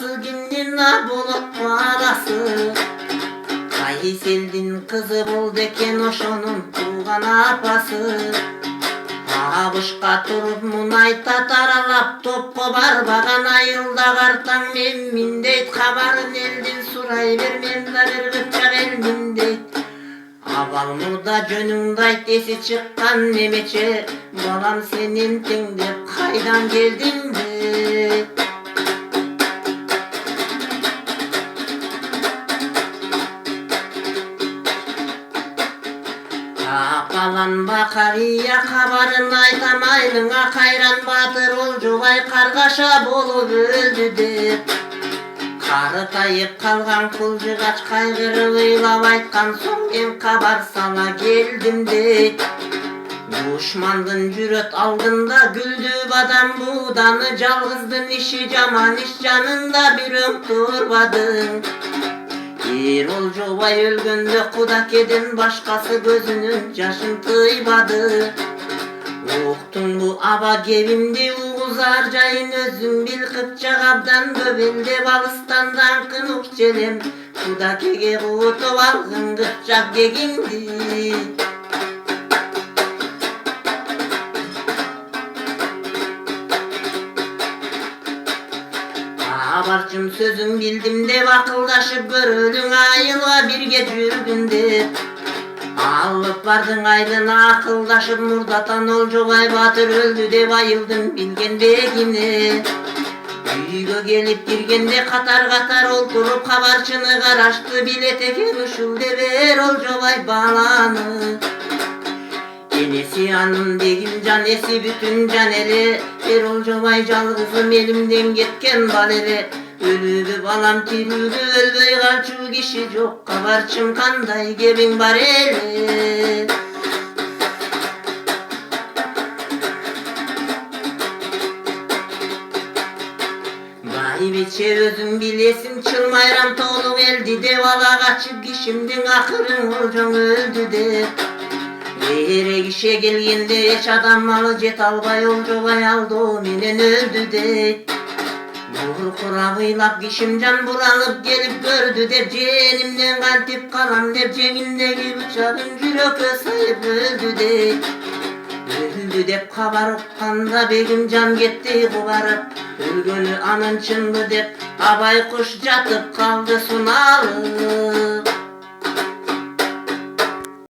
babası kimdin a bolup balası. Kayseldin kızı boldu eken oşonun tuğan apası. Abışka turup munayta taralap topko barbagan ayılda kartan men deyt. Kabarın eldin suray vermem da bir kıpçak elmin deyt. Abalmurda jönüңdü ayt esi çıkkan nemeçe. Balam senin tengdep kaydan geldin de. Akalanba kariya kabarın aytamaylığına kayran batır Olcubay kargaşa bolup öldü dep. Karıtayıp kalgan kulcugaç kaygırıp ыйлап aytkan soň men kabar sala geldim deyt. Duşmandın jüret aldında güldüp adam buğdanı. Жалгыздын işi jaman iş janında bir öň turbadın. Bir Olcubay ölgönde Kudakeden başkası gözünün yaşın tıybadı. Uktun bu aba gebimdi uğuzar jayın özün bil. Kıpçak abdan göbelde Balıstandan kınuk jelem. Kudakege kutup algın kıpçak gegimdi. Abarçım sözün bildim de akıldaşıp görülün ayılga birge jürgün dep. Alıp bardın aylına akıldaşıp murdatan Olcubay batır öldü dep ayıldım bilgen begine. Үйgө gelip girgende katar katar olturup kabarçını karaştı. Bilet eken uşul deber Olcubay balаны. Enesi anım degim can esi bütün can ele. Bir Olcubay жалгызым elimden ketken bal ele. Ölübü balam tirübü ölböy kalçu kişi yok. Kabarçım kanday gebin bar ele. Baybiçe özüm bilesin çılmayram toluk eldi de. Vala kaçıp kişimdin akırın Olcun öldü de. Ere kişe gelgende eç adam malı jet albay Olcubay aldı o menen öldü de. Burkura kıylap kişimcan buranıp gelip gördü dep. Jenimden kantip kalam dep. Jengindeki bıçağın jürökö sayıp öldü de. Öldü dep kabar ukkanda begimcan ketti kubarıp. Ölgönü anın çındı dep abay kuş jatıp kaldı sunalıp.